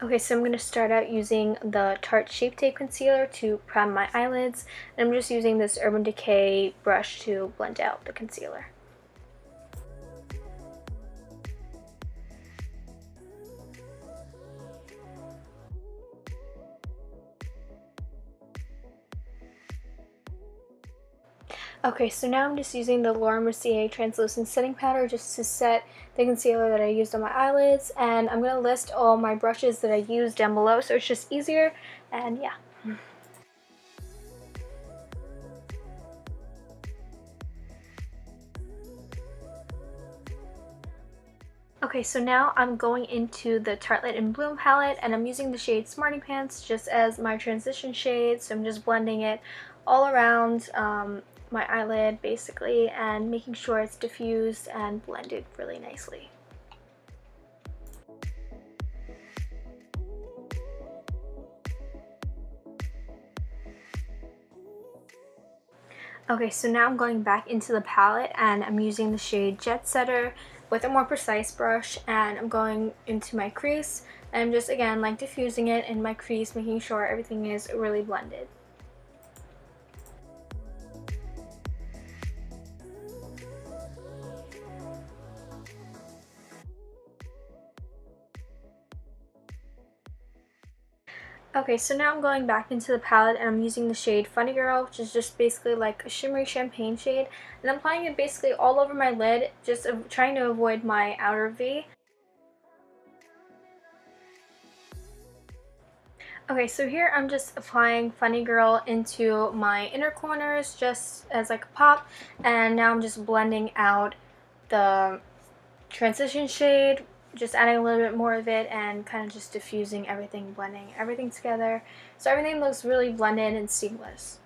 Okay, so I'm going to start out using the Tarte Shapetape Concealer to prime my eyelids. And I'm just using this Urban Decay brush to blend out the concealer. Okay, so now I'm just using the Mercier translucent setting powder just to set the concealer that I used on my eyelids, and I'm going to list all my brushes that I used down below so it's just easier, and yeah. Okay, so now I'm going into the Tartelette in Bloom palette, and I'm using the shade Smarty Pants just as my transition shade, so I'm just blending it all around my eyelid basically and making sure it's diffused and blended really nicely. Okay, so now I'm going back into the palette and I'm using the shade Jet Setter with a more precise brush, and I'm going into my crease and I'm just again like diffusing it in my crease, making sure everything is really blended. Okay, so now I'm going back into the palette and I'm using the shade Funny Girl, which is just basically like a shimmery champagne shade, and I'm applying it basically all over my lid, just trying to avoid my outer V. Okay, so here I'm just applying Funny Girl into my inner corners just as like a pop, and now I'm just blending out the transition shade, just adding a little bit more of it and kind of just diffusing everything, blending everything together so everything looks really blended and seamless.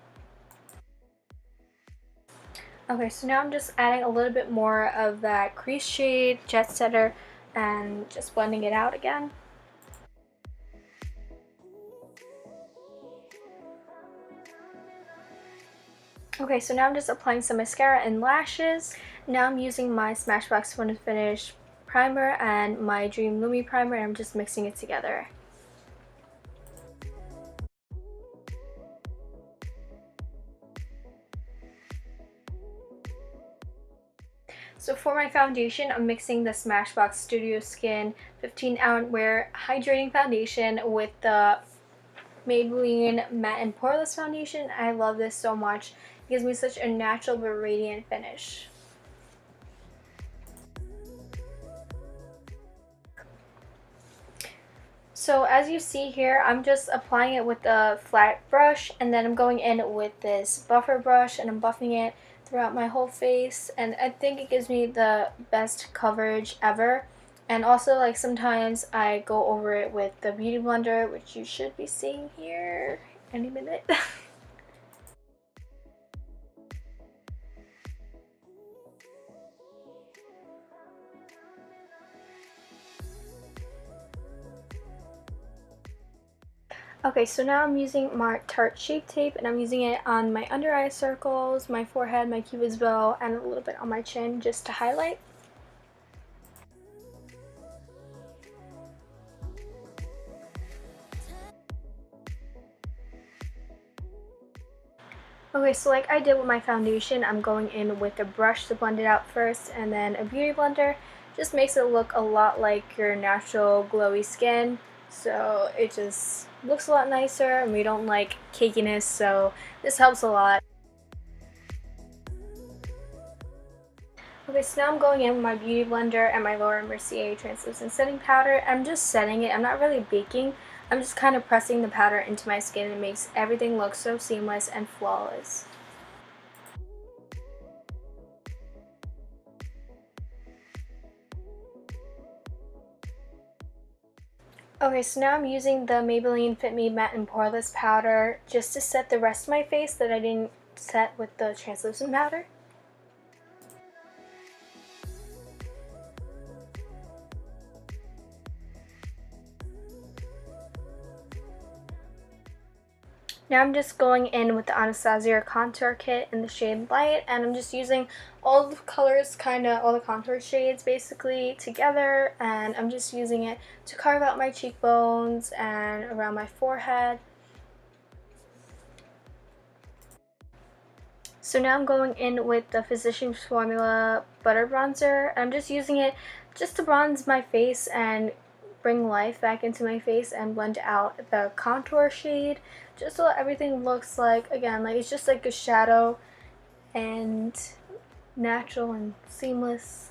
Okay, so now I'm just adding a little bit more of that crease shade, Jet Setter, and just blending it out again. Okay, so now I'm just applying some mascara and lashes. Now I'm using my Smashbox PhotoFinish primer and my Dream Lumi primer, and I'm just mixing it together. So for my foundation, I'm mixing the Smashbox Studio Skin 15 Hour Wear Hydrating Foundation with the Maybelline Matte and Poreless Foundation. I love this so much. It gives me such a natural but radiant finish. So as you see here, I'm just applying it with a flat brush, and then I'm going in with this buffer brush and I'm buffing it throughout my whole face, and I think it gives me the best coverage ever. And also, like, sometimes I go over it with the beauty blender, which you should be seeing here any minute. Okay, so now I'm using my Tarte Shape Tape, and I'm using it on my under eye circles, my forehead, my cupid's bow, and a little bit on my chin just to highlight. Okay, so like I did with my foundation, I'm going in with a brush to blend it out first, and then a beauty blender just makes it look a lot like your natural glowy skin. So it just looks a lot nicer, and we don't like cakiness, so this helps a lot. Okay, so now I'm going in with my beauty blender and my Laura Mercier translucent setting powder. I'm just setting it. I'm not really baking. I'm just kind of pressing the powder into my skin, and it makes everything look so seamless and flawless. Okay, so now I'm using the Maybelline Fit Me Matte and Poreless powder just to set the rest of my face that I didn't set with the translucent powder. Now I'm just going in with the Anastasia contour kit in the shade Light, and I'm just using all the colors, all the contour shades basically together, and I'm just using it to carve out my cheekbones and around my forehead. So now I'm going in with the Physicians Formula Butter Bronzer. I'm just using it just to bronze my face and bring life back into my face and blend out the contour shade, just so everything looks like, again, like it's just like a shadow and natural and seamless.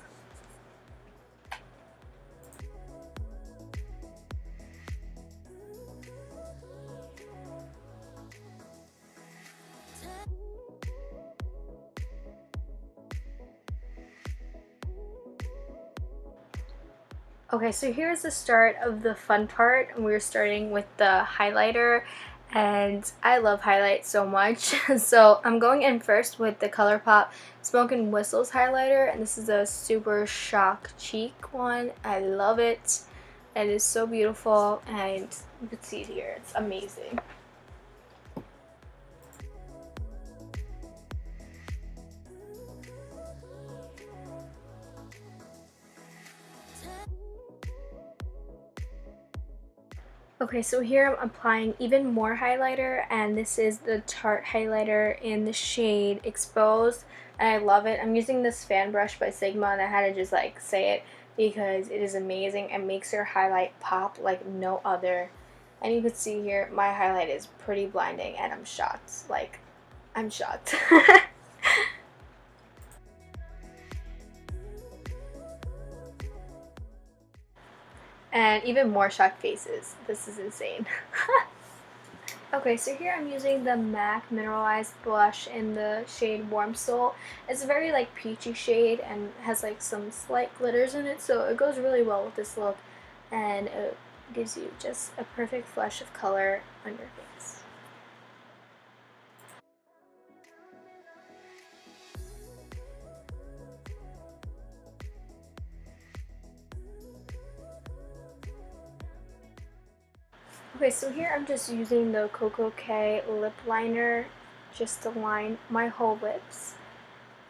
Okay, so here's the start of the fun part. We're starting with the highlighter, and I love highlight so much. So I'm going in first with the Colourpop Smokin' Whistles highlighter, and this is a Supershock cheek one. I love it. It is so beautiful, and you can see it here. It's amazing. Okay, so here I'm applying even more highlighter, and this is the Tarte highlighter in the shade Exposed, and I love it. I'm using this fan brush by Sigma, and I had to just like say it because it is amazing and makes your highlight pop like no other. And you can see here my highlight is pretty blinding, and I'm shocked. Like, I'm shocked. And even more shocked faces. This is insane. Okay, so here I'm using the MAC Mineralized blush in the shade Warm Soul. It's a very like peachy shade and has like some slight glitters in it, so it goes really well with this look, and it gives you just a perfect flush of color on your face. Okay, so here I'm just using the Koko K lip liner just to line my whole lips,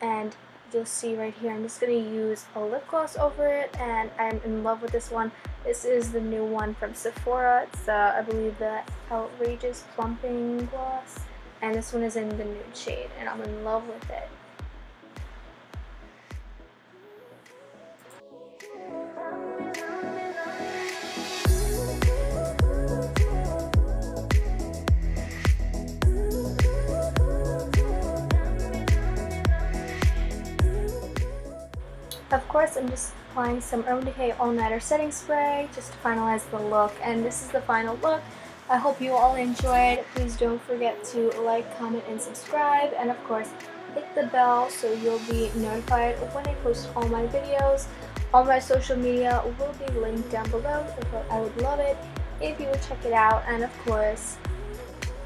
and you'll see right here I'm just going to use a lip gloss over it, and I'm in love with this one. This is the new one from Sephora. It's I believe the Outrageous Plumping gloss, and this one is in the nude shade, and I'm in love with it. Of course, I'm just applying some Urban Decay All Nighter Setting Spray just to finalize the look, and this is the final look. I hope you all enjoyed. Please don't forget to like, comment, and subscribe, and of course, hit the bell so you'll be notified when I post all my videos. All my social media will be linked down below. I would love it if you would check it out, and of course,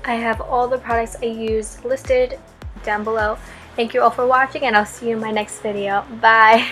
I have all the products I use listed down below. Thank you all for watching, and I'll see you in my next video. Bye!